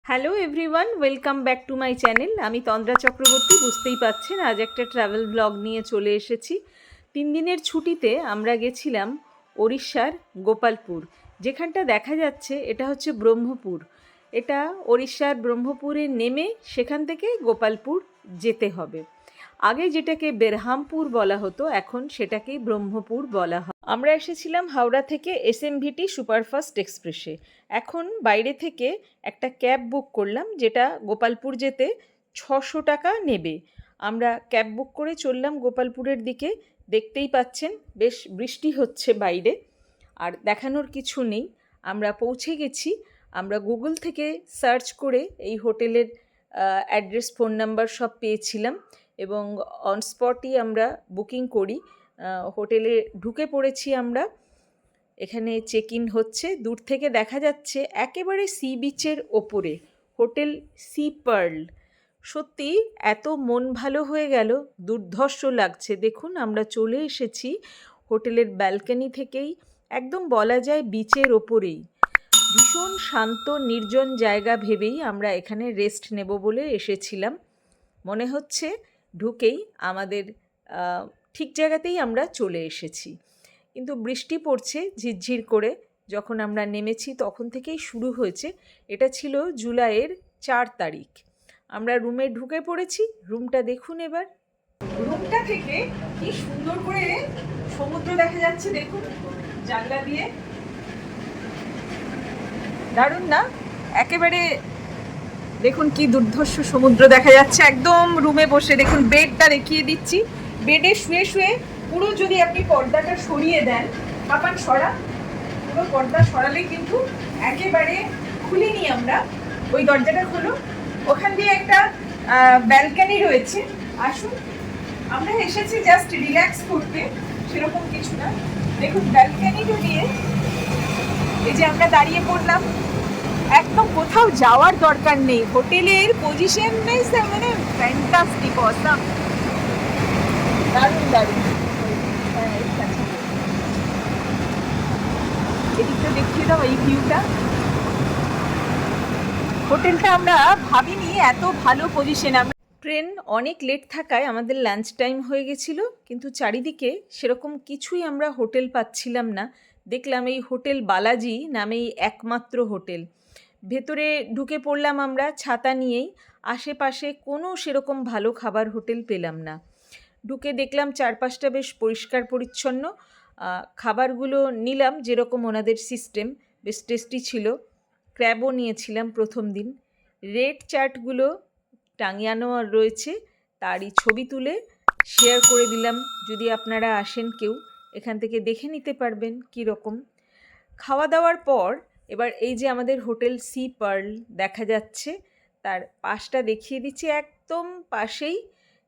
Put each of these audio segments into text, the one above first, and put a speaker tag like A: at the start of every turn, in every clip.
A: Hello everyone, welcome back to my channel. আমি তন্দ্রা চক্রবর্তী। বুঝতেই পাচ্ছেন আজ একটা ট্রাভেল ব্লগ নিয়ে চলে এসেছি। 3 দিনের ছুটিতে আমরা গেছিলাম ওড়িশার গোপালপুর। যেখানটা দেখা যাচ্ছে এটা হচ্ছে ব্রহ্মপুর। এটা ওড়িশার ব্রহ্মপুরে নেমে সেখান থেকে গোপালপুর যেতে হবে। আগে যেটাকে বেরহামপুর বলা হতো, এখন সেটাকেই ব্রহ্মপুর বলা হয়। আমরা এসেছিলাম হাওড়া থেকে এসএমভিটি সুপারফাস্ট এক্সপ্রেসে। এখন বাইরে থেকে একটা ক্যাব বুক করলাম, যেটা গোপালপুর যেতে 600 টাকা নেবে। আমরা ক্যাব বুক করে চললাম গোপালপুরের দিকে। দেখতেই পাচ্ছেন বেশ বৃষ্টি হচ্ছে বাইরে, আর দেখানোর কিছু নেই। আমরা পৌঁছে গেছি। আমরা গুগল থেকে সার্চ করে এই হোটেলের অ্যাড্রেস, ফোন নাম্বার সব পেয়েছিলাম এবং অন স্পটই আমরা বুকিং করি। হোটেলে ঢুকে পড়েছি আমরা। এখানে চেক ইন হচ্ছে। দূর থেকে দেখা যাচ্ছে একেবারে সি বিচের ওপরে হোটেল সি পার্ল। সত্যি এত মন ভালো হয়ে গেল, দুর্ধর্ষ লাগছে। দেখুন, আমরা চলে এসেছি হোটেলের ব্যালকনি থেকেই, একদম বলা যায় বিচের ওপরেই। ভীষণ শান্ত নির্জন জায়গা ভেবেই আমরা এখানে রেস্ট নেব বলে এসেছিলাম। মনে হচ্ছে ঢুকেই আমাদের ঠিক জায়গাতেই আমরা চলে এসেছি। কিন্তু বৃষ্টি পড়ছে ঝিরঝির করে। যখন আমরা নেমেছি তখন থেকেই শুরু হয়েছে। এটা ছিল জুলাইয়ের 4 তারিখ। আমরা রুমে ঢুকে পড়েছি। রুমটা দেখুন এবার। রুমটা থেকে কি সুন্দর করে সমুদ্র দেখা যাচ্ছে, দেখুন জানলা দিয়ে। দারুণ না? একেবারে দেখুন কি দুর্ধর্ষ সমুদ্র দেখা যাচ্ছে একদম রুমে বসে। দেখুন বেডটা দেখিয়ে দিচ্ছি। বেডে শুয়ে শুয়ে পুরো যদি আপনি পর্দাটা সরিয়ে দেন, পাপান সরা, পুরো পর্দা সরালে কিন্তু একেবারে খুলিনি আমরা। ওই দরজাটা খোলো, ওখান দিয়ে একটা ব্যালকনি রয়েছে। আসুন, আমরা এসেছি জাস্ট রিল্যাক্স করতে, সেরকম কিছু না। দেখুন ব্যালকনিটা দিয়ে এই যে আমরা দাঁড়িয়ে পড়লাম। একদম কোথাও যাওয়ার দরকার নেই। হোটেলের পজিশন মানে ফ্যান্টাস্টিক, অসাম, দারুণ দারুণ। এদিকটা দেখিয়ে দাও, এই ভিউটা। হোটেলটা আমরা ভাবিনি এত ভালো পজিশন। ট্রেন অনেক লেট থাকায় আমাদের লাঞ্চ টাইম হয়ে গেছিল, কিন্তু চারিদিকে সেরকম কিছুই আমরা হোটেল পাচ্ছিলাম না। দেখলাম এই হোটেল বালাজি নামেই একমাত্র হোটেল। ভেতরে ঢুকে পড়লাম আমরা ছাতা নিয়েই। আশেপাশে কোনো সেরকম ভালো খাবার হোটেল পেলাম না। ঢুকে দেখলাম চারপাশটা বেশ পরিষ্কার পরিচ্ছন্ন। খাবারগুলো নিলাম যেরকম ওনাদের সিস্টেম, বেশ টেস্টি ছিল। ক্র্যাবও নিয়েছিলাম প্রথম দিন। রেট চার্টগুলো টাঙিয়ানো রয়েছে, তারই ছবি তুলে শেয়ার করে দিলাম। যদি আপনারা আসেন কেউ, এখান থেকে দেখে নিতে পারবেন কীরকম। খাওয়া দাওয়ার পর এবার এই যে আমাদের হোটেল সি পার্ল দেখা যাচ্ছে, তার পাশটা দেখিয়ে দিচ্ছি। একদম পাশেই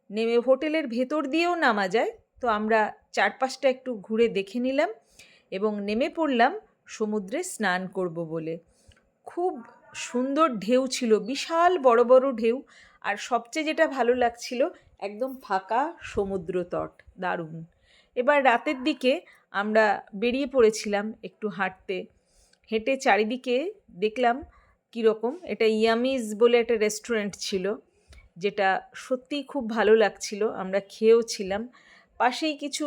A: নেমে হোটেলের ভেতর দিয়েও নামা যায়। তো আমরা চারপাশটা একটু ঘুরে দেখে নিলাম এবং নেমে পড়লাম সমুদ্রে স্নান করব বলে। খুব সুন্দর ঢেউ ছিল, বিশাল বড় বড় ঢেউ। আর সবচেয়ে যেটা ভালো লাগছিল, একদম ফাঁকা সমুদ্র তট, দারুণ। এবার রাতের দিকে আমরা বেরিয়ে পড়েছিলাম একটু হাঁটতে। হেঁটে চারিদিকে দেখলাম কীরকম। এটা ইয়ামিজ বলে একটা রেস্টুরেন্ট ছিল, যেটা সত্যিই খুব ভালো লাগছিল। আমরা খেয়েও ছিলাম। পাশেই কিছু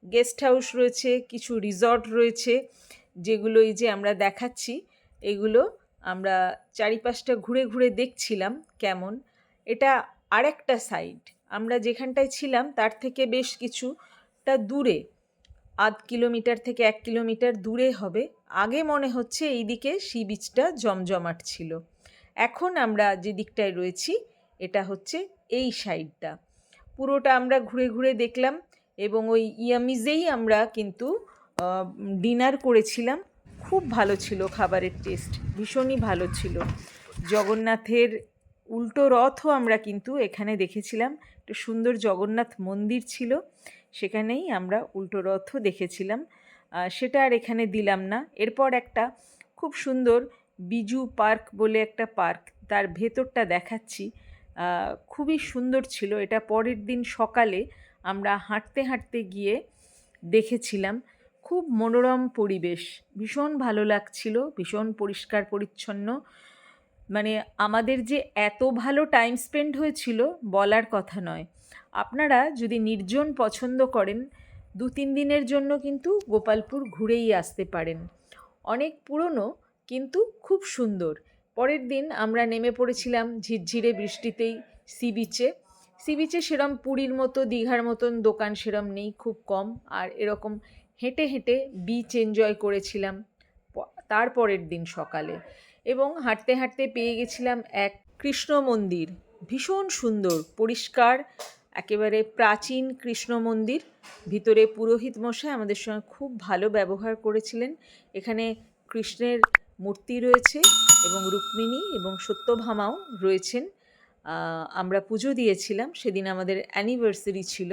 A: গেস্ট হাউস রয়েছে, কিছু রিসর্ট রয়েছে, যেগুলো এই যে আমরা দেখাচ্ছি। এগুলো আমরা চারিপাশটা ঘুরে ঘুরে দেখছিলাম কেমন। এটা আরেকটা সাইড। আমরা যেখানটায় ছিলাম তার থেকে বেশ কিছুটা দূরে, আধ কিলোমিটার থেকে 1 কিলোমিটার দূরে হবে। আগে মনে হচ্ছে এই দিকে সি বিচটা জমজমাট ছিল। এখন আমরা যে দিকটায় রয়েছি এটা হচ্ছে এই সাইডটা। পুরোটা আমরা ঘুরে ঘুরে দেখলাম এবং ওই ইয়ামিজেই আমরা কিন্তু ডিনার করেছিলাম। খুব ভালো ছিল খাবারের টেস্ট, ভীষণই ভালো ছিল। জগন্নাথের উল্টো রথও আমরা কিন্তু এখানে দেখেছিলাম। একটা সুন্দর জগন্নাথ মন্দির ছিল, সেখানেই আমরা উল্টো রথও দেখেছিলাম। সেটা আর এখানে দিলাম না। এরপর একটা খুব সুন্দর বিজু পার্ক বলে একটা পার্ক, তার ভেতরটা দেখাচ্ছি। খুবই সুন্দর ছিল। এটা পরের দিন সকালে আমরা হাঁটতে হাঁটতে গিয়ে দেখেছিলাম। খুব মনোরম পরিবেশ, ভীষণ ভালো লাগছিল, ভীষণ পরিষ্কার পরিচ্ছন্ন। মানে আমাদের যে এত ভালো টাইম স্পেন্ড হয়েছিল বলার কথা নয়। আপনারা যদি নির্জন পছন্দ করেন 2-3 দিনের জন্য কিন্তু গোপালপুর ঘুরেই আসতে পারেন। অনেক পুরনো কিন্তু খুব সুন্দর। পরের দিন আমরা নেমে পড়েছিলাম ঝিরঝিরে বৃষ্টিতেই সি বিচে। সি বিচে সেরম পুরীর মতো দীঘার মতন দোকান সেরম নেই, খুব কম। আর এরকম হেঁটে হেঁটে বিচ এনজয় করেছিলাম তারপরের দিন সকালে। এবং হাঁটতে হাঁটতে পেয়ে গেছিলাম এক কৃষ্ণ মন্দির, ভীষণ সুন্দর, পরিষ্কার, একেবারে প্রাচীন কৃষ্ণ মন্দির। ভিতরে পুরোহিত মশাই আমাদের সঙ্গে খুব ভালো ব্যবহার করেছিলেন। এখানে কৃষ্ণের মূর্তি রয়েছে এবং রুক্মিণী এবং সত্যভামাও রয়েছেন। আমরা পুজো দিয়েছিলাম, সেদিন আমাদের অ্যানিভার্সারি ছিল।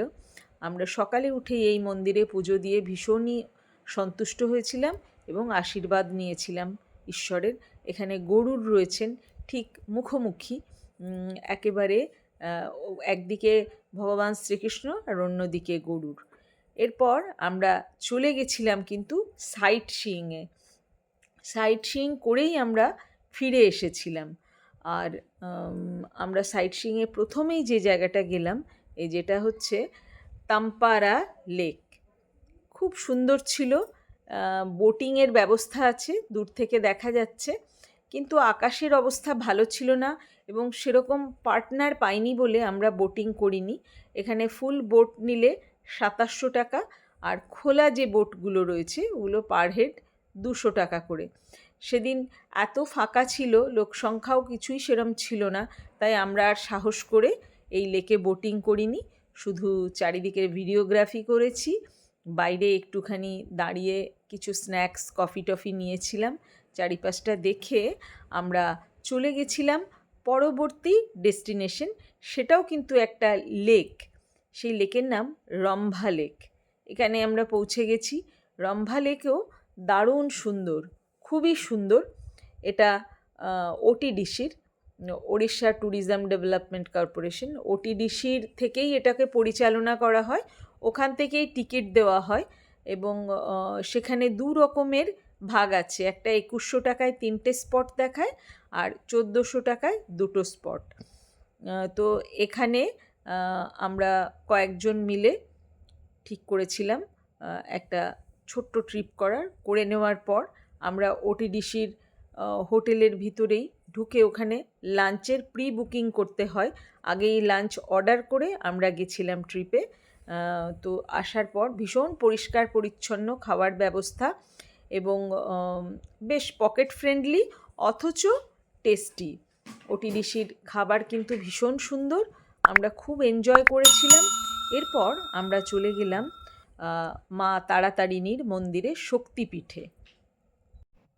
A: আমরা সকালে উঠে এই মন্দিরে পুজো দিয়ে ভীষণই সন্তুষ্ট হয়েছিলাম এবং আশীর্বাদ নিয়েছিলাম ঈশ্বরের। এখানে গরুড় রয়েছেন ঠিক মুখোমুখি, একেবারে একদিকে ভগবান শ্রীকৃষ্ণ আর অন্যদিকে গরুড়। এরপর আমরা চলে গেছিলাম কিন্তু সাইট সিইংয়ে। সাইট সিইং করেই আমরা ফিরে এসেছিলাম। আর আমরা সাইট সিইংয়ে প্রথমেই যে জায়গাটা গেলাম, এই যেটা হচ্ছে তাম্পারা লেক, খুব সুন্দর ছিল। বোটিংয়ের ব্যবস্থা আছে, দূর থেকে দেখা যাচ্ছে, কিন্তু আকাশের অবস্থা ভালো ছিল না এবং সেরকম পার্টনার পাইনি বলে আমরা বোটিং করিনি। এখানে ফুল বোট নিলে 2700 টাকা, আর খোলা যে বোটগুলো রয়েছে ওগুলো পার হেড 200 টাকা করে। সেদিন এত ফাঁকা ছিল, লোক সংখ্যাও কিছুই সেরম ছিল না, তাই আমরা আর সাহস করে এই লেকে বোটিং করিনি, শুধু চারিদিকের ভিডিওগ্রাফি করেছি। বাইরে একটুখানি দাঁড়িয়ে কিছু স্ন্যাক্স কফি টফি নিয়েছিলাম। চারিপাশটা দেখে আমরা চলে গেছিলাম পরবর্তী ডেস্টিনেশন, সেটাও কিন্তু একটা লেক। সেই লেকের নাম রম্ভা লেক। এখানে আমরা পৌঁছে গেছি। রম্ভা লেকেও দারুণ সুন্দর, খুবই সুন্দর। এটা ওটিডিসির, ওড়িশা ট্যুরিজম ডেভেলপমেন্ট কর্পোরেশন, ওটিডিসির থেকেই এটাকে পরিচালনা করা হয়। ওখান থেকেই টিকিট দেওয়া হয় এবং সেখানে 2 রকমের ভাগ আছে। একটা 2100 টাকায় 3টে স্পট দেখায় আর 1400 টাকায় 2টো স্পট। তো এখানে আমরা কয়েকজন মিলে ঠিক করেছিলাম একটা ছোট্ট ট্রিপ করে নেওয়ার পর আমরা ওটিডিসির হোটেলের ভিতরেই ঢুকে ওখানে লাঞ্চের প্রি বুকিং করতে হয়। আগেই লাঞ্চ অর্ডার করে আমরা গেছিলাম ট্রিপে। তো আসার পর ভীষণ পরিষ্কার পরিচ্ছন্ন খাওয়ার ব্যবস্থা এবং বেশ পকেট ফ্রেন্ডলি অথচ টেস্টি। ওটিডিসির খাবার কিন্তু ভীষণ সুন্দর, আমরা খুব এনজয় করেছিলাম। এরপর আমরা চলে গেলাম মা তারাতারিণীর মন্দিরে শক্তিপীঠে।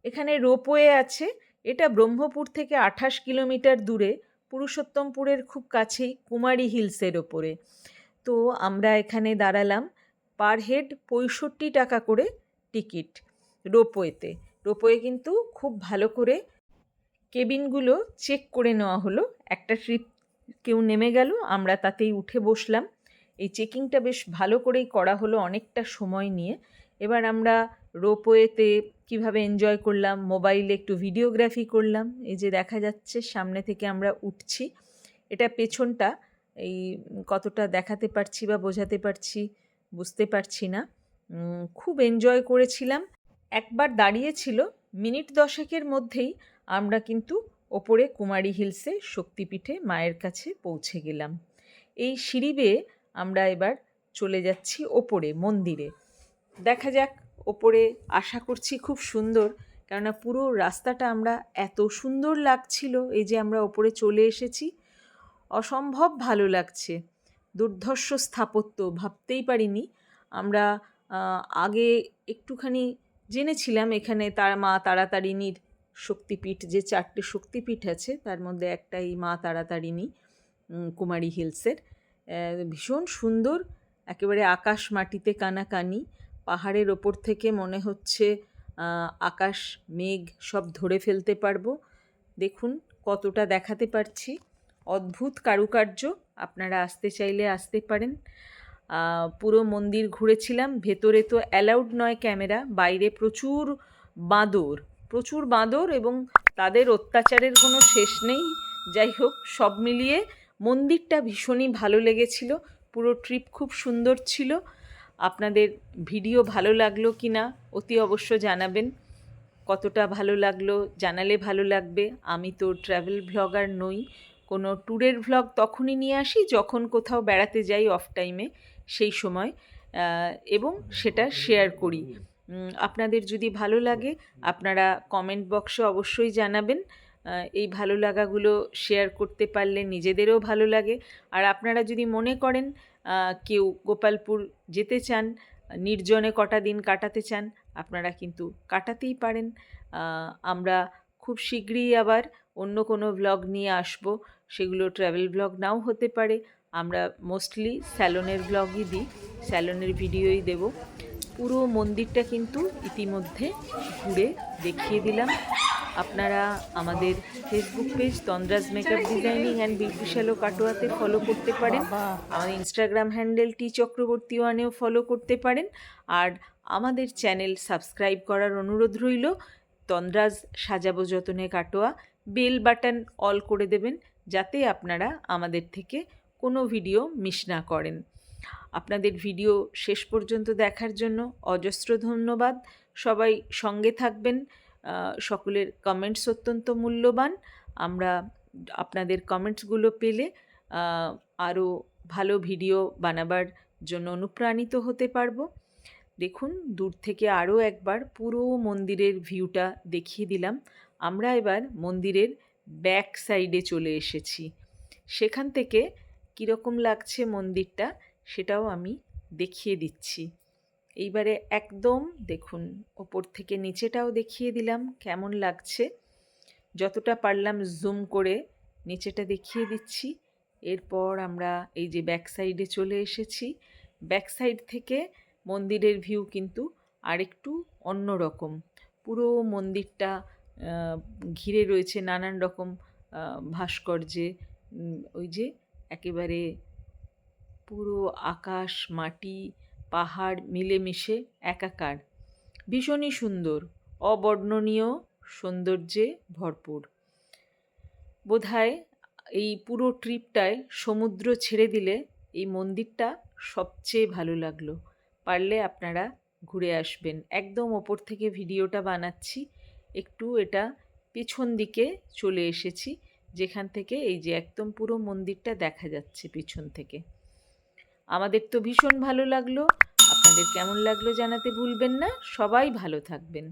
A: এখানে রোপওয়ে আছে। এটা ব্রহ্মপুর থেকে 28 কিলোমিটার দূরে, পুরুষোত্তমপুরের খুব কাছেই, কুমারী হিলসের ওপরে। তো আমরা এখানে দাঁড়ালাম। পার হেড 65 টাকা করে টিকিট রোপওয়েতে। রোপওয়ে কিন্তু খুব ভালো করে কেবিনগুলো চেক করে নেওয়া হলো। একটা ট্রিপ কেউ নেমে গেল, আমরা তাতেই উঠে বসলাম। এই চেকিংটা বেশ ভালো করেই করা হলো, অনেকটা সময় নিয়ে। এবার আমরা রোপওয়েতে কীভাবে এনজয় করলাম, মোবাইলে একটু ভিডিওগ্রাফি করলাম। এই যে দেখা যাচ্ছে সামনে থেকে আমরা উঠছি, এটা পেছনটা, এই কতটা দেখাতে পারছি বা বোঝাতে পারছি বুঝতে পারছি না। খুব এনজয় করেছিলাম। একবার দাঁড়িয়েছিল, মিনিট 10-এর মধ্যেই আমরা কিন্তু ওপরে কুমারী হিলসে শক্তিপীঠে মায়ের কাছে পৌঁছে গেলাম। এই সিঁড়ি বেয়ে আমরা এবার চলে যাচ্ছি ওপরে মন্দিরে। দেখা যাক, ওপরে আশা করছি খুব সুন্দর, কেননা পুরো রাস্তাটা আমরা এত সুন্দর লাগছিল। এই যে আমরা ওপরে চলে এসেছি, অসম্ভব ভালো লাগছে, দুর্ধর্ষ স্থাপত্য, ভাবতেই পারিনি। আমরা আগে একটুখানি জেনেছিলাম এখানে মা তারাতারিণীর শক্তিপীঠ, যে 4টে শক্তিপীঠ আছে তার মধ্যে একটা এই মা তারাতারিণী কুমারী হিলসের। ভীষণ সুন্দর, একেবারে আকাশ মাটিতে কানাকানি। পাহাড়ের ওপর থেকে মনে হচ্ছে আকাশ মেঘ সব ধরে ফেলতে পারবো। দেখুন কতটা দেখাতে পারছি, অদ্ভুত কারুকার্য। আপনারা আসতে চাইলে আসতে পারেন। পুরো মন্দির ঘুরেছিলাম। ভেতরে তো অ্যালাউড নয় ক্যামেরা, বাইরে প্রচুর বাঁদর এবং তাদের অত্যাচারের কোনো শেষ নেই। যাই হোক, সব মিলিয়ে মন্দিরটা ভীষণই ভালো লেগেছিল। পুরো ট্রিপ খুব সুন্দর ছিল। আপনাদের ভিডিও ভালো লাগলো কি না অতি অবশ্য জানাবেন। কতটা ভালো লাগলো জানালে ভালো লাগবে। আমি তো ট্র্যাভেল ব্লগার নই, কোনো ট্যুরের ভ্লগ তখনই নিয়ে আসি যখন কোথাও বেড়াতে যাই অফ টাইমে, সেই সময়, এবং সেটা শেয়ার করি। আপনাদের যদি ভালো লাগে আপনারা কমেন্ট বক্সে অবশ্যই জানাবেন। এই ভালো লাগাগুলো শেয়ার করতে পারলে নিজেদেরও ভালো লাগে। আর আপনারা যদি মনে করেন কেউ গোপালপুর যেতে চান, নির্জনে কটা দিন কাটাতে চান, আপনারা কিন্তু কাটাতেই পারেন। আমরা খুব শীঘ্রই আবার অন্য কোনো ভ্লগ নিয়ে আসব। সেগুলো ট্র্যাভেল ভ্লগ নাও হতে পারে। আমরা মোস্টলি স্যালনের ভ্লগই দিই, স্যালনের ভিডিওই দেব। পুরো মন্দিরটা কিন্তু ইতিমধ্যে ঘুরে দেখিয়ে দিলাম। আপনারা আমাদের Facebook page Tandra's makeup designing and beauty শ্যালো কাটোয়াতে ফলো করতে পারেন। আমাদের ইনস্টাগ্রাম হ্যান্ডেল টি চক্রবর্তী ওয়ানেও ফলো করতে পারেন। আর আমাদের চ্যানেল সাবস্ক্রাইব করার অনুরোধ রইল। তন্দ্রাজ সাজাবো যতনে কাটোয়া বেল বাটন অল করে দেবেন, যাতে আপনারা আমাদের থেকে কোনো ভিডিও মিস না করেন। আপনাদের ভিডিও শেষ পর্যন্ত দেখার জন্য অজস্র ধন্যবাদ। সবাই সঙ্গে থাকবেন। সকলের কমেন্টস অত্যন্ত মূল্যবান। আমরা আপনাদের কমেন্টসগুলো পেলে আরও ভালো ভিডিও বানাবার জন্য অনুপ্রাণিত হতে পারবো। দেখুন, দূর থেকে আরও একবার পুরো মন্দিরের ভিউটা দেখিয়ে দিলাম। আমরা এবার মন্দিরের ব্যাক সাইডে চলে এসেছি। সেখান থেকে কীরকম লাগছে মন্দিরটা সেটাও আমি দেখিয়ে দিচ্ছি। এইবারে একদম দেখুন, ওপর থেকে নিচেটাও দেখিয়ে দিলাম কেমন লাগছে। যতটা পারলাম জুম করে নিচেটা দেখিয়ে দিচ্ছি। এরপর আমরা এই যে ব্যাক সাইডে চলে এসেছি। ব্যাক সাইড থেকে মন্দিরের ভিউ কিন্তু আরেকটু অন্য রকম। পুরো মন্দিরটা ঘিরে রয়েছে নানান রকম ভাস্কর্যে। ওই যে একেবারে পুরো আকাশ মাটি পাহাড় মিলেমিশে একাকার, ভীষণই সুন্দর, অবর্ণনীয় সৌন্দর্যে ভরপুর। বোধহয় এই পুরো ট্রিপটায় সমুদ্র ছেড়ে দিলে এই মন্দিরটা সবচেয়ে ভালো লাগলো। পারলে আপনারা ঘুরে আসবেন। একদম ওপর থেকে ভিডিওটা বানাচ্ছি, একটু এটা পিছন দিকে চলে এসেছি, যেখান থেকে এই যে একদম পুরো মন্দিরটা দেখা যাচ্ছে পিছন থেকে। আমাদের তো ভীষণ ভালো লাগলো। আপনাদের কেমন লাগলো জানাতে ভুলবেন না। সবাই ভালো থাকবেন।